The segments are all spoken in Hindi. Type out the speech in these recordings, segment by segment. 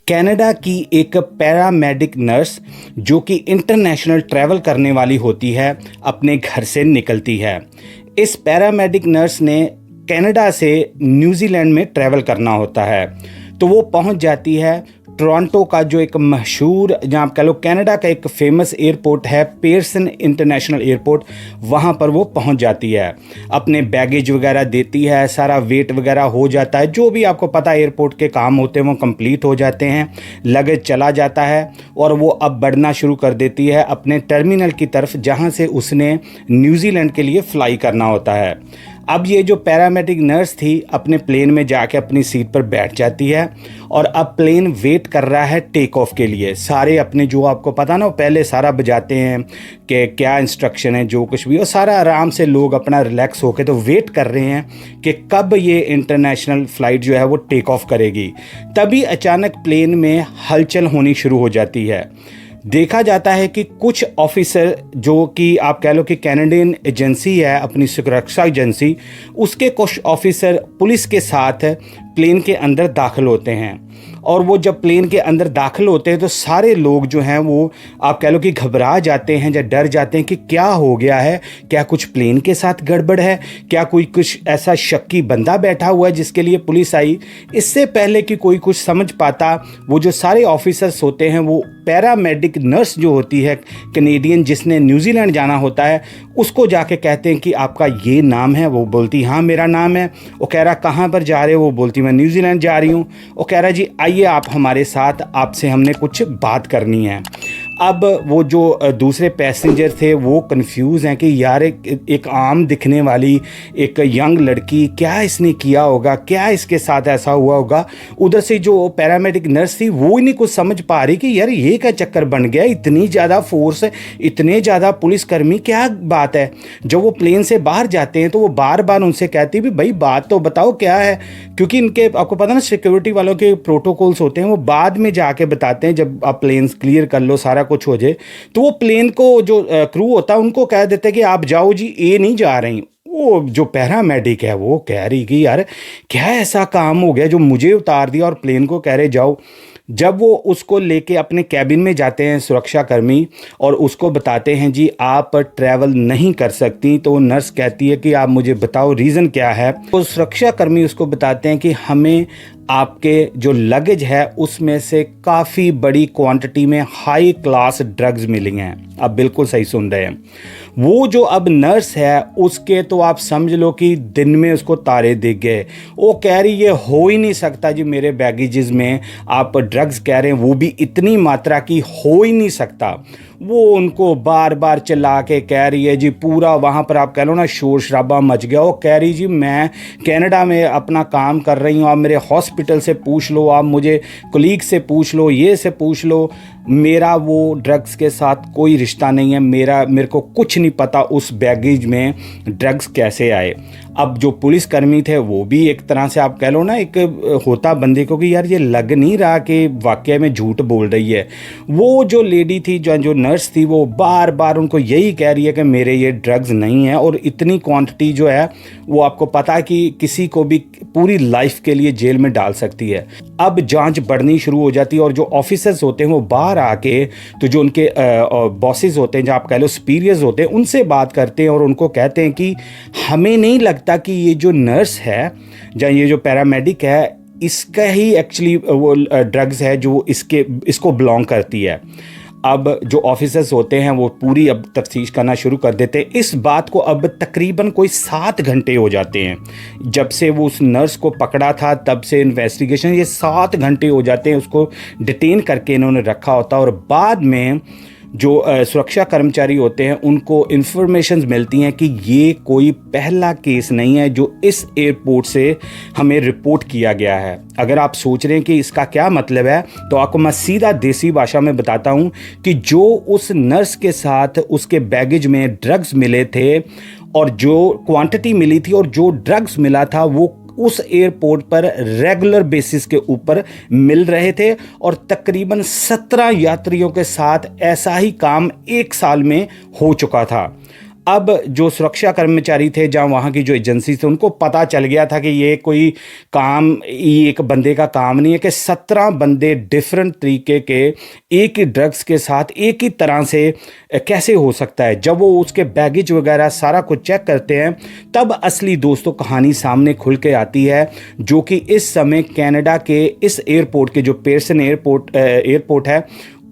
कनाडा की एक पैरामेडिक नर्स जो कि इंटरनेशनल ट्रैवल करने वाली होती है अपने घर से निकलती है। इस पैरामेडिक नर्स ने कनाडा से न्यूजीलैंड में ट्रैवल करना होता है, तो वो पहुंच जाती है टोरंटो का जो एक मशहूर, जहाँ आप कह लो कनाडा का एक फेमस एयरपोर्ट है पियर्सन इंटरनेशनल एयरपोर्ट। वहाँ पर वो पहुँच जाती है, अपने बैगेज वगैरह देती है, सारा वेट वगैरह हो जाता है, जो भी आपको पता एयरपोर्ट के काम होते हैं वो कंप्लीट हो जाते हैं, लगेज चला जाता है और वो अब बढ़ना शुरू कर देती है अपने टर्मिनल की तरफ जहाँ से उसने न्यूजीलैंड के लिए फ़्लाई करना होता है। अब ये जो पैरामेडिक नर्स थी अपने प्लेन में जाके अपनी सीट पर बैठ जाती है और अब प्लेन वेट कर रहा है टेक ऑफ के लिए। सारे अपने जो आपको पता ना, वो पहले सारा बजाते हैं कि क्या इंस्ट्रक्शन है, जो कुछ भी, और सारा आराम से लोग अपना रिलैक्स होकर तो वेट कर रहे हैं कि कब ये इंटरनेशनल फ़्लाइट जो है वो टेक ऑफ करेगी। तभी अचानक प्लेन में हलचल होनी शुरू हो जाती है। देखा जाता है कि कुछ ऑफिसर, जो कि आप कह लो कि कैनेडियन एजेंसी है अपनी सुरक्षा एजेंसी, उसके कुछ ऑफिसर पुलिस के साथ प्लेन के अंदर दाखिल होते हैं। और वो जब प्लेन के अंदर दाखिल होते हैं तो सारे लोग जो हैं वो आप कह लो कि घबरा जाते हैं या डर जाते हैं कि क्या हो गया है, क्या कुछ प्लेन के साथ गड़बड़ है, क्या कोई कुछ ऐसा शक्की बंदा बैठा हुआ है जिसके लिए पुलिस आई। इससे पहले कि कोई कुछ समझ पाता, वो जो सारे ऑफिसर्स होते हैं वो पैरामेडिक नर्स जो होती है कनेडियन, जिसने न्यूजीलैंड जाना होता है, उसको जाके कहते हैं कि आपका ये नाम है। वो बोलती हाँ मेरा नाम है। वो कह रहा कहाँ पर जा रहे हो? वो बोलती मैं न्यूजीलैंड जा रही हूँ। वो कह रहा जी आइए आप हमारे साथ, आपसे हमने कुछ बात करनी है। अब वो जो दूसरे पैसेंजर थे वो कंफ्यूज हैं कि यार एक आम दिखने वाली एक यंग लड़की, क्या इसने किया होगा, क्या इसके साथ ऐसा हुआ होगा। उधर से जो पैरामेडिक नर्स थी वो ही नहीं कुछ समझ पा रही कि यार ये क्या चक्कर बन गया, इतनी ज़्यादा फोर्स, इतने ज़्यादा पुलिसकर्मी, क्या बात है। जब वो प्लेन से बाहर जाते हैं तो वो बार बार उनसे कहती भी भाई बात तो बताओ क्या है, क्योंकि इनके आपको पता ना सिक्योरिटी वालों के प्रोटोकॉल्स होते हैं, वो बाद में जाके बताते हैं जब आप प्लेन क्लियर कर लो, सारा कुछ हो जाए। तो वो प्लेन को जो क्रू होता है उनको कह देते हैं कि आप जाओ जी, ये नहीं जा रही। वो जो पैरामेडिक है वो कह रही कि यार क्या ऐसा काम हो गया जो मुझे उतार दिया और प्लेन को कह रहे जाओ। जब वो उसको लेके अपने कैबिन में जाते हैं सुरक्षा कर्मी और उसको बताते हैं जी आप ट्रैवल नहीं कर सकती, तो वो नर्स कहती है कि आप मुझे बताओ रीज़न क्या है। तो सुरक्षा कर्मी उसको बताते हैं कि हमें आपके जो लगेज है उसमें से काफ़ी बड़ी क्वांटिटी में हाई क्लास ड्रग्स मिली हैं। आप बिल्कुल सही सुन रहे हैं। वो जो अब नर्स है उसके तो आप समझ लो कि दिन में उसको तारे दिख गए। वो कह रही ये हो ही नहीं सकता जी, मेरे बैगेजेस में आप ड्रग्स कह रहे हैं, वो भी इतनी मात्रा की, हो ही नहीं सकता। वो उनको बार बार चिल्ला के कह रही है जी, पूरा वहाँ पर आप कह लो ना शोर शराबा मच गया। वो कह रही जी मैं कनाडा में अपना काम कर रही हूँ, आप मेरे हॉस्पिटल से पूछ लो, आप मुझे कोलीग से पूछ लो, ये से पूछ लो, मेरा वो ड्रग्स के साथ कोई रिश्ता नहीं है, मेरे को कुछ नहीं पता उस बैगेज में ड्रग्स कैसे आए। अब जो पुलिसकर्मी थे वो भी एक तरह से आप कह लो ना, एक होता बंदे को कि यार ये लग नहीं रहा कि वाकई में झूठ बोल रही है। वो जो लेडी थी, जो नर्स थी, वो बार बार उनको यही कह रही है कि मेरे ये ड्रग्स नहीं है, और इतनी क्वांटिटी जो है वो आपको पता है कि किसी को भी पूरी लाइफ के लिए जेल में डाल सकती है। अब जांच बढ़नी शुरू हो जाती है और जो ऑफिसर्स होते हैं वो बाहर आके, तो जो उनके बॉसेस होते हैं, जो आप कह लो सुपीरियर्स होते हैं, उनसे बात करते हैं और उनको कहते हैं कि हमें नहीं लगता कि ये जो नर्स है या ये जो पैरामेडिक है इसका ही एक्चुअली वो ड्रग्स है जो इसको बिलोंग करती है। अब जो ऑफिसर्स होते हैं वो पूरी अब तफ्तीश करना शुरू कर देते हैं। इस बात को अब तकरीबन कोई 7 घंटे हो जाते हैं। जब से वो उस नर्स को पकड़ा था तब से इन्वेस्टिगेशन, ये 7 घंटे हो जाते हैं। उसको डिटेन करके इन्होंने रखा होता है और बाद में जो सुरक्षा कर्मचारी होते हैं उनको इन्फॉर्मेशंस मिलती हैं कि ये कोई पहला केस नहीं है जो इस एयरपोर्ट से हमें रिपोर्ट किया गया है। अगर आप सोच रहे हैं कि इसका क्या मतलब है, तो आपको मैं सीधा देसी भाषा में बताता हूं कि जो उस नर्स के साथ उसके बैगेज में ड्रग्स मिले थे और जो क्वांटिटी मिली थी और जो ड्रग्स मिला था वो उस एयरपोर्ट पर रेगुलर बेसिस के ऊपर मिल रहे थे और तकरीबन 17 यात्रियों के साथ ऐसा ही काम 1 साल में हो चुका था। अब जो सुरक्षा कर्मचारी थे, जहाँ वहाँ की जो एजेंसी थी, उनको पता चल गया था कि ये कोई काम, ये एक बंदे का काम नहीं है कि 17 बंदे डिफरेंट तरीके के एक ही ड्रग्स के साथ एक ही तरह से कैसे हो सकता है। जब वो उसके बैगेज वगैरह सारा कुछ चेक करते हैं, तब असली दोस्तों कहानी सामने खुल के आती है, जो कि इस समय कनाडा के इस एयरपोर्ट के, जो पेयरसन एयरपोर्ट है,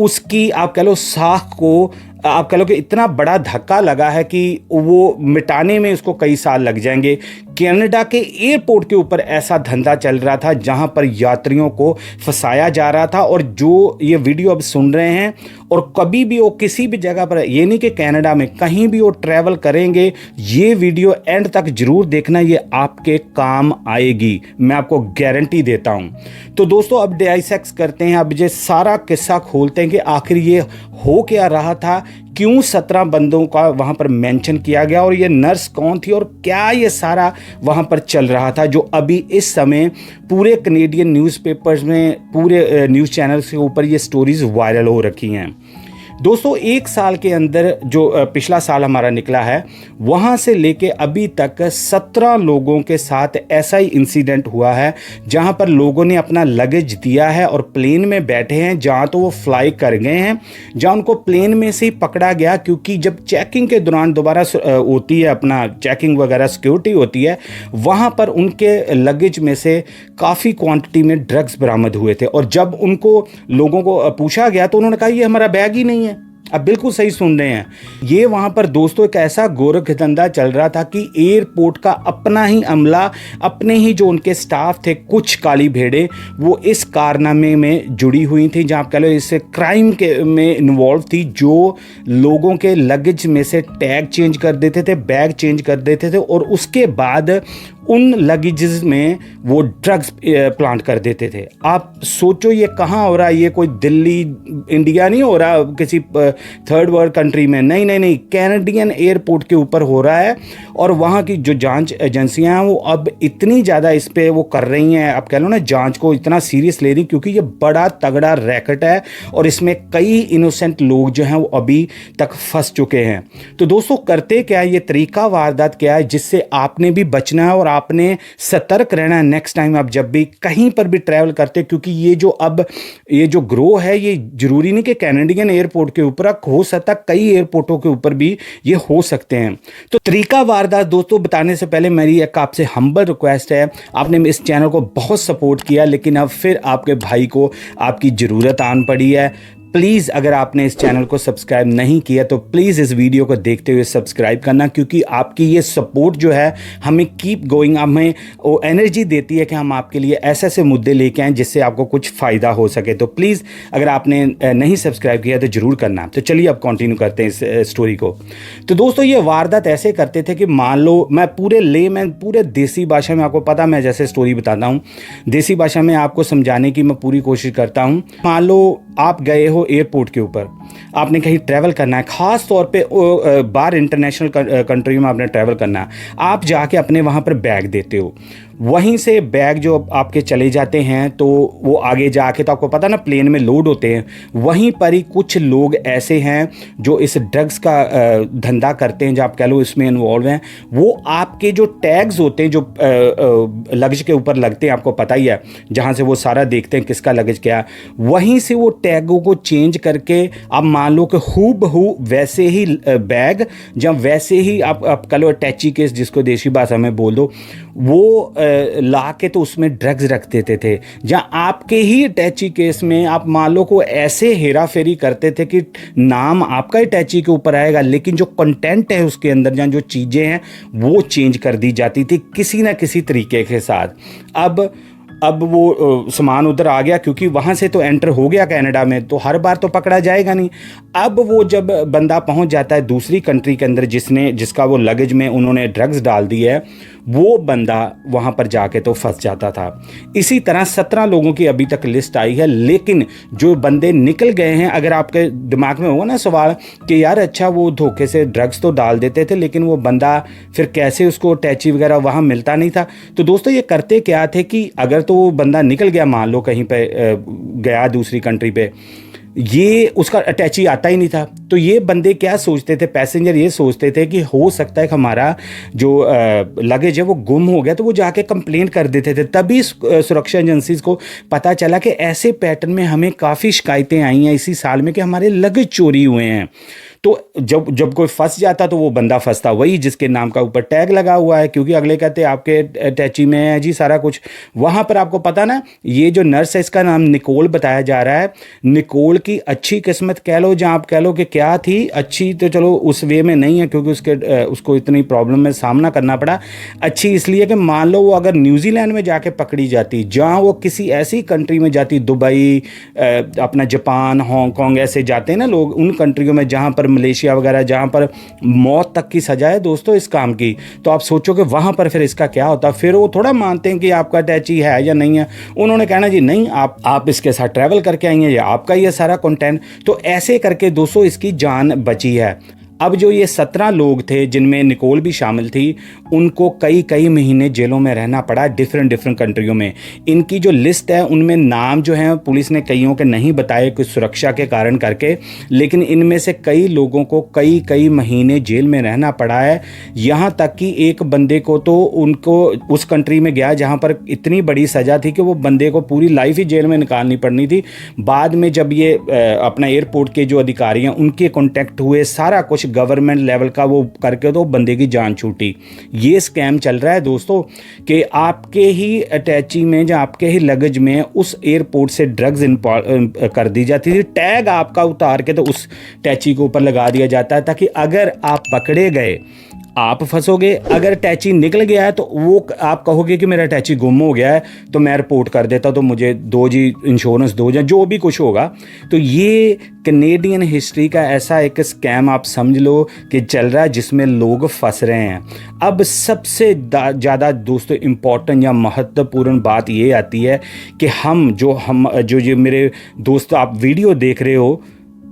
उसकी आप कह लो साख को आप कह लो कि इतना बड़ा धक्का लगा है कि वो मिटाने में उसको कई साल लग जाएंगे। कनाडा के एयरपोर्ट के ऊपर ऐसा धंधा चल रहा था जहां पर यात्रियों को फंसाया जा रहा था। और जो ये वीडियो अब सुन रहे हैं, और कभी भी वो किसी भी जगह पर, ये नहीं कि कनाडा में, कहीं भी वो ट्रैवल करेंगे, ये वीडियो एंड तक जरूर देखना, ये आपके काम आएगी, मैं आपको गारंटी देता हूं। तो दोस्तों अब डाइसेक्ट करते हैं, अब ये सारा किस्सा खोलते हैं कि आखिर ये हो क्या रहा था, क्यों 17 बंदों का वहाँ पर मेंशन किया गया, और ये नर्स कौन थी, और क्या ये सारा वहाँ पर चल रहा था, जो अभी इस समय पूरे कनेडियन न्यूज़पेपर्स में, पूरे न्यूज़ चैनल्स के ऊपर ये स्टोरीज वायरल हो रखी हैं। दोस्तों एक साल के अंदर जो पिछला साल हमारा निकला है, वहाँ से लेके अभी तक 17 लोगों के साथ ऐसा ही इंसिडेंट हुआ है, जहाँ पर लोगों ने अपना लगेज दिया है और प्लेन में बैठे हैं, जहाँ तो वो फ्लाई कर गए हैं, जहाँ उनको प्लेन में से ही पकड़ा गया, क्योंकि जब चेकिंग के दौरान दोबारा होती है, अपना चेकिंग वगैरह सिक्योरिटी होती है, वहाँ पर उनके लगेज में से काफ़ी क्वांटिटी में ड्रग्स बरामद हुए थे। और जब उनको लोगों को पूछा गया तो उन्होंने कहा ये हमारा बैग ही नहीं है। अब बिल्कुल सही सुन रहे हैं, ये वहाँ पर दोस्तों एक ऐसा गोरख धंधा चल रहा था कि एयरपोर्ट का अपना ही अमला, अपने ही जो उनके स्टाफ थे, कुछ काली भेड़ें, वो इस कारनामे में जुड़ी हुई थी, जहाँ आप कह लो इससे क्राइम के में इन्वॉल्व थी, जो लोगों के लगेज में से टैग चेंज कर देते थे, बैग चेंज कर देते थे, और उसके बाद उन लगेजेस में वो ड्रग्स प्लांट कर देते थे। आप सोचो ये कहाँ हो रहा है, ये कोई दिल्ली इंडिया नहीं हो रहा, किसी थर्ड वर्ल्ड कंट्री में, नहीं नहीं नहीं, कैनेडियन एयरपोर्ट के ऊपर हो रहा है। और वहाँ की जो जांच एजेंसियां हैं वो अब इतनी ज़्यादा इस पे वो कर रही हैं, आप कह लो ना, जांच को इतना सीरियस ले रही, क्योंकि ये बड़ा तगड़ा रैकेट है और इसमें कई इनोसेंट लोग जो हैं वो अभी तक फंस चुके हैं। तो दोस्तों करते क्या है, ये तरीका वारदात क्या है जिससे आपने भी बचना है और आपने सतर्क रहना है नेक्स्ट टाइम आप जब भी कहीं पर भी ट्रैवल करते, क्योंकि ये जो ग्रो है, ये जरूरी नहीं कि कैनेडियन एयरपोर्ट के ऊपर हो सकता, कई एयरपोर्टों के ऊपर भी ये हो सकते हैं। तो तरीका वारदात दोस्तों बताने से पहले मेरी एक आपसे हम्बल रिक्वेस्ट है, आपने इस चैनल को बहुत सपोर्ट किया, लेकिन अब फिर आपके भाई को आपकी ज़रूरत आन पड़ी है। प्लीज़ अगर आपने इस चैनल को सब्सक्राइब नहीं किया तो प्लीज़ इस वीडियो को देखते हुए सब्सक्राइब करना, क्योंकि आपकी ये सपोर्ट जो है हमें कीप गोइंग, हमें वो एनर्जी देती है कि हम आपके लिए ऐसे ऐसे मुद्दे लेके आएँ जिससे आपको कुछ फ़ायदा हो सके। तो प्लीज़ अगर आपने नहीं सब्सक्राइब किया तो ज़रूर करना। तो चलिए अब कंटिन्यू करते हैं इस स्टोरी को। तो दोस्तों ये वारदात ऐसे करते थे कि मान लो मैं पूरे देसी भाषा में, आपको पता मैं जैसे स्टोरी बताता हूँ, देसी भाषा में आपको समझाने की मैं पूरी कोशिश करता हूँ। मान लो आप गए हो एयरपोर्ट के ऊपर, आपने कहीं ट्रैवल करना है, ख़ास तौर पे बाहर इंटरनेशनल कंट्री में आपने ट्रैवल करना है, आप जाके अपने वहाँ पर बैग देते हो, वहीं से बैग जो आपके चले जाते हैं, तो वो आगे जाके, तो आपको पता ना प्लेन में लोड होते हैं, वहीं पर ही कुछ लोग ऐसे हैं जो इस ड्रग्स का धंधा करते हैं, जो आप कह लो इसमें इन्वॉल्व हैं। वो आपके जो टैग्स होते हैं जो लगेज के ऊपर लगते हैं, आपको पता ही है, जहाँ से वो सारा देखते हैं किसका लगेज क्या, वहीं से वो टैगों को चेंज करके आप मान लो कि हूबहू वैसे ही बैग, जब वैसे ही आप कह लो अटैची केस जिसको देसी भाषा में बोल दो, वो ला के तो उसमें ड्रग्स रख देते थे। जहाँ आपके ही अटैची केस में आप मान लो को ऐसे हेरा फेरी करते थे कि नाम आपका ही अटैची के ऊपर आएगा, लेकिन जो कंटेंट है उसके अंदर, जहाँ जो चीज़ें हैं वो चेंज कर दी जाती थी किसी ना किसी तरीके के साथ। अब वो सामान उधर आ गया, क्योंकि वहाँ से तो एंटर हो गया कनाडा में, तो हर बार तो पकड़ा जाएगा नहीं। अब वो जब बंदा पहुँच जाता है दूसरी कंट्री के अंदर, जिसका वो लगेज में उन्होंने ड्रग्स डाल दी है, वो बंदा वहाँ पर जाके तो फंस जाता था। इसी तरह 17 लोगों की अभी तक लिस्ट आई है, लेकिन जो बंदे निकल गए हैं, अगर आपके दिमाग में होगा ना सवाल कि यार अच्छा वो धोखे से ड्रग्स तो डाल देते थे, लेकिन वो बंदा फिर कैसे उसको अटैची वगैरह वहाँ मिलता नहीं था। तो दोस्तों ये करते क्या थे कि अगर तो वो बंदा निकल गया, मान लो कहीं पे गया दूसरी कंट्री पे, ये उसका अटैची आता ही नहीं था, तो ये बंदे क्या सोचते थे, पैसेंजर ये सोचते थे कि हो सकता है कि हमारा जो लगेज है वो गुम हो गया, तो वो जाके कंप्लेंट कर देते थे। तभी सुरक्षा एजेंसीज को पता चला कि ऐसे पैटर्न में हमें काफ़ी शिकायतें आई हैं इसी साल में कि हमारे लगेज चोरी हुए हैं। तो जब जब कोई फंस जाता तो वो बंदा फंसता वही जिसके नाम का ऊपर टैग लगा हुआ है, क्योंकि अगले कहते आपके टैची में है जी सारा कुछ। वहाँ पर आपको पता ना, ये जो नर्स है इसका नाम निकोल बताया जा रहा है। निकोल की अच्छी किस्मत कह लो, जहाँ आप कह लो कि क्या थी अच्छी, तो चलो उस वे में नहीं है क्योंकि उसको इतनी प्रॉब्लम में सामना करना पड़ा। अच्छी इसलिए कि मान लो वो अगर न्यूजीलैंड में जाके पकड़ी जाती, जहाँ वो किसी ऐसी कंट्री में जाती, दुबई, अपना जापान, हांगकॉन्ग, ऐसे जाते हैं ना लोग उन कंट्रियों में जहाँ पर, मलेशिया वगैरह, जहाँ पर मौत तक की सजा है दोस्तों इस काम की, तो आप सोचो कि वहाँ पर फिर इसका क्या होता। फिर वो थोड़ा मानते हैं कि आपका टैची है या नहीं है, उन्होंने कहना जी नहीं, आप इसके साथ ट्रैवल करके आई हैं, ये आपका ही है सारा कंटेंट। तो ऐसे करके दोस्तों इसकी जान बची है। अब जो ये 17 लोग थे जिनमें निकोल भी शामिल थी, उनको कई कई महीने जेलों में रहना पड़ा डिफरेंट कंट्रियों में। इनकी जो लिस्ट है उनमें नाम जो है पुलिस ने कईयों के नहीं बताए कुछ सुरक्षा के कारण करके, लेकिन इनमें से कई लोगों को कई कई महीने जेल में रहना पड़ा है। यहाँ तक कि एक बंदे को तो उनको उस कंट्री में गया जहाँ पर इतनी बड़ी सज़ा थी कि वो बंदे को पूरी लाइफ ही जेल में निकालनी पड़नी थी। बाद में जब ये अपना एयरपोर्ट के जो अधिकारी हैं उनके कॉन्टेक्ट हुए, सारा कुछ गवर्नमेंट लेवल का वो करके तो बंदे की जान छूटी। ये स्कैम चल रहा है दोस्तों कि आपके ही अटैची में या आपके ही लगेज में उस एयरपोर्ट से ड्रग्स कर दी जाती थी। टैग आपका उतार के तो उस टैची के ऊपर लगा दिया जाता है ताकि अगर आप पकड़े गए आप फंसोगे, अगर टैची निकल गया है तो वो आप कहोगे कि मेरा टैची गुम हो गया है तो मैं रिपोर्ट कर देता, तो मुझे दो जी इंश्योरेंस दो, या जो भी कुछ होगा। तो ये कनेडियन हिस्ट्री का ऐसा एक स्कैम आप समझ लो कि चल रहा है जिसमें लोग फंस रहे हैं। अब सबसे ज़्यादा दोस्तों इम्पॉर्टेंट या महत्वपूर्ण बात ये आती है कि हम जो ये मेरे दोस्तों आप वीडियो देख रहे हो,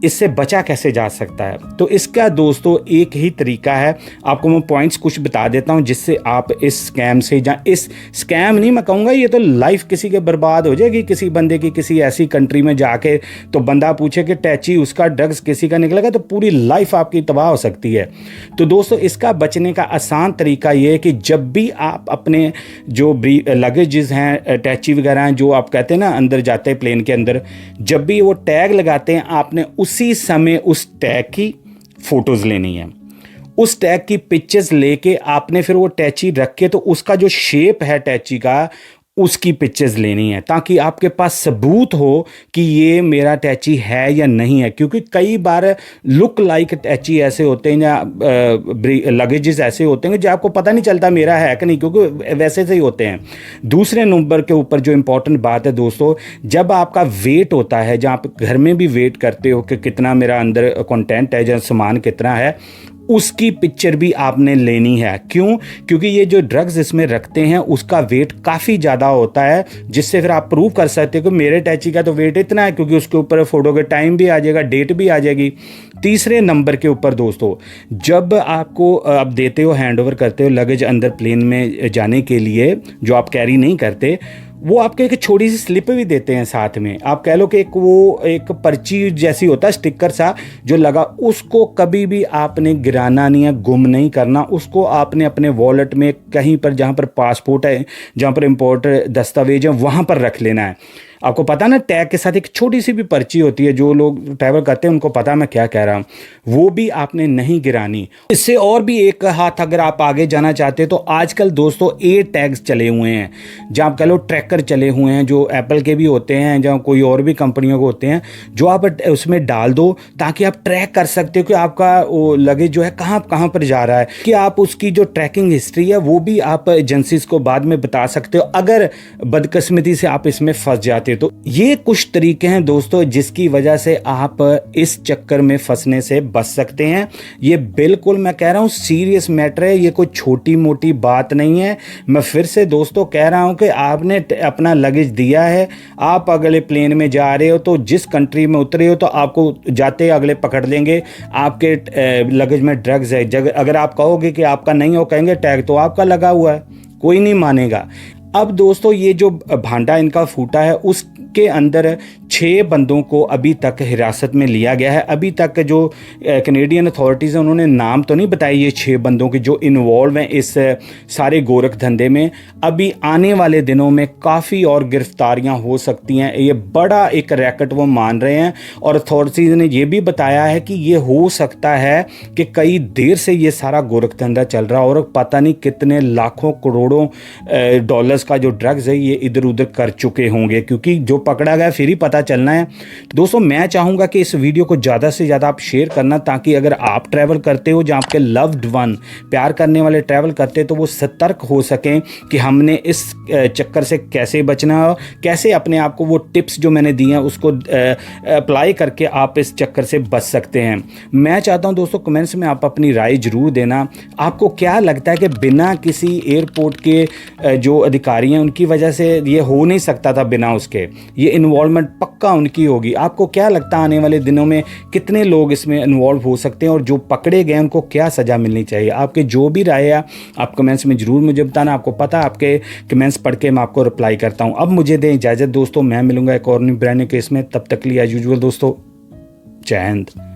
इससे बचा कैसे जा सकता है। तो इसका दोस्तों एक ही तरीका है, आपको मैं पॉइंट्स कुछ बता देता हूं जिससे आप इस स्कैम से, या इस स्कैम नहीं मैं कहूँगा, ये तो लाइफ किसी के बर्बाद हो जाएगी। किसी बंदे की किसी ऐसी कंट्री में जाके तो बंदा पूछे कि टैची उसका, ड्रग्स किसी का निकलेगा, तो पूरी लाइफ आपकी तबाह हो सकती है। तो दोस्तों इसका बचने का आसान तरीका ये है कि जब भी आप अपने जो लगेजेस हैं, टैची वगैरह हैं, जो आप कहते हैं ना अंदर जाते हैं प्लेन के अंदर, जब भी वो टैग लगाते हैं आपने उसी समय उस टैग की फोटोज लेनी है। उस टैग की पिक्चर्स लेके आपने फिर वो टैची रख के तो उसका जो शेप है टैची का उसकी पिक्चर्स लेनी है, ताकि आपके पास सबूत हो कि ये मेरा टैची है या नहीं है। क्योंकि कई बार लुक लाइक टैची ऐसे होते हैं या लगेजेस ऐसे होते हैं जो आपको पता नहीं चलता मेरा है कि नहीं, क्योंकि वैसे से ही होते हैं। दूसरे नंबर के ऊपर जो इंपॉर्टेंट बात है दोस्तों, जब आपका वेट होता है, जहाँ आप घर में भी वेट करते हो कि कितना मेरा अंदर कंटेंट है, जहाँ सामान कितना है, उसकी पिक्चर भी आपने लेनी है। क्यों? क्योंकि ये जो ड्रग्स इसमें रखते हैं उसका वेट काफ़ी ज़्यादा होता है, जिससे फिर आप प्रूव कर सकते हो कि मेरे टैची का तो वेट इतना है, क्योंकि उसके ऊपर फोटो का टाइम भी आ जाएगा, डेट भी आ जाएगी। तीसरे नंबर के ऊपर दोस्तों, जब आपको आप देते हो, हैंड ओवर करते हो लगेज अंदर प्लेन में जाने के लिए, जो आप कैरी नहीं करते, वो आपके एक छोटी सी स्लिप भी देते हैं साथ में। आप कह लो कि एक पर्ची जैसी होता है, स्टिकर सा जो लगा, उसको कभी भी आपने गिराना नहीं है, गुम नहीं करना। उसको आपने अपने वॉलेट में कहीं पर, जहाँ पर पासपोर्ट है, जहाँ पर इम्पोर्टेंट दस्तावेज है, वहाँ पर रख लेना है। आपको पता ना टैग के साथ एक छोटी सी भी पर्ची होती है, जो लोग ट्रैवल करते हैं उनको पता मैं क्या कह रहा हूँ, वो भी आपने नहीं गिरानी। इससे और भी एक हाथ अगर आप आगे जाना चाहते हैं तो आजकल दोस्तों एयर टैग्स चले हुए हैं, जहाँ आप कह लो ट्रैकर चले हुए हैं, जो एप्पल के भी होते हैं, जहाँ कोई और भी कंपनियों के होते हैं, जो आप उसमें डाल दो ताकि आप ट्रैक कर सकते हो कि आपका वो लगेज जो है कहाँ कहाँ पर जा रहा है, कि आप उसकी जो ट्रैकिंग हिस्ट्री है वो भी आप एजेंसीज को बाद में बता सकते हो अगर बदकिस्मती से आप इसमें फंस जाते। तो ये कुछ तरीके हैं दोस्तों जिसकी वजह से आप इस चक्कर में फंसने से बच सकते हैं। ये बिल्कुल मैं कह रहा हूँ सीरियस मैटर है, ये कोई छोटी मोटी बात नहीं है। मैं फिर से दोस्तों कह रहा हूँ कि आपने अपना लगेज दिया है, आप अगले प्लेन में जा रहे हो, तो जिस कंट्री में उतरे हो तो आपको जाते अगले पकड़ लेंगे, आपके लगेज में ड्रग्स है। अगर आप कहोगे कि आपका नहीं हो, कहेंगे टैग तो आपका लगा हुआ है, कोई नहीं मानेगा। अब दोस्तों ये जो भांडा इनका फूटा है, उस के अंदर 6 बंदों को अभी तक हिरासत में लिया गया है। अभी तक जो कैनेडियन अथॉरिटीज़ हैं उन्होंने नाम तो नहीं बताई ये 6 बंदों के जो इन्वॉल्व हैं इस सारे गोरख धंधे में। अभी आने वाले दिनों में काफ़ी और गिरफ्तारियां हो सकती हैं। ये बड़ा एक रैकेट वो मान रहे हैं और अथॉरिटीज़ ने ये भी बताया है कि ये हो सकता है कि कई देर से ये सारा गोरख धंधा चल रहा और पता नहीं कितने लाखों करोड़ों डॉलर्स का जो ड्रग्स है ये इधर उधर कर चुके होंगे, क्योंकि जो पकड़ा गया फिर ही पता चलना है। दोस्तों मैं चाहूँगा कि इस वीडियो को ज़्यादा से ज़्यादा आप शेयर करना, ताकि अगर आप ट्रैवल करते हो, जहाँ आपके लव्ड वन प्यार करने वाले ट्रैवल करते तो वो सतर्क हो सकें कि हमने इस चक्कर से कैसे बचना है, कैसे अपने आप को वो टिप्स जो मैंने दी हैं उसको अप्लाई करके आप इस चक्कर से बच सकते हैं। मैं चाहता हूं दोस्तों कमेंट्स में आप अपनी राय ज़रूर देना। आपको क्या लगता है कि बिना किसी एयरपोर्ट के जो अधिकारी हैं उनकी वजह से ये हो नहीं सकता था, बिना उसके ये इन्वॉल्वमेंट पक्का उनकी होगी। आपको क्या लगता है आने वाले दिनों में कितने लोग इसमें इन्वॉल्व हो सकते हैं और जो पकड़े गए उनको क्या सज़ा मिलनी चाहिए? आपके जो भी राय है आप कमेंट्स में ज़रूर मुझे बताना। आपको पता है आपके कमेंट्स पढ़ के मैं आपको रिप्लाई करता हूं। अब मुझे दें इजाज़त दोस्तों, मैं मिलूंगा एक और न्यू ब्रांड न्यू केस में। तब तक के लिए एज यूजुअल दोस्तों, जय हिंद।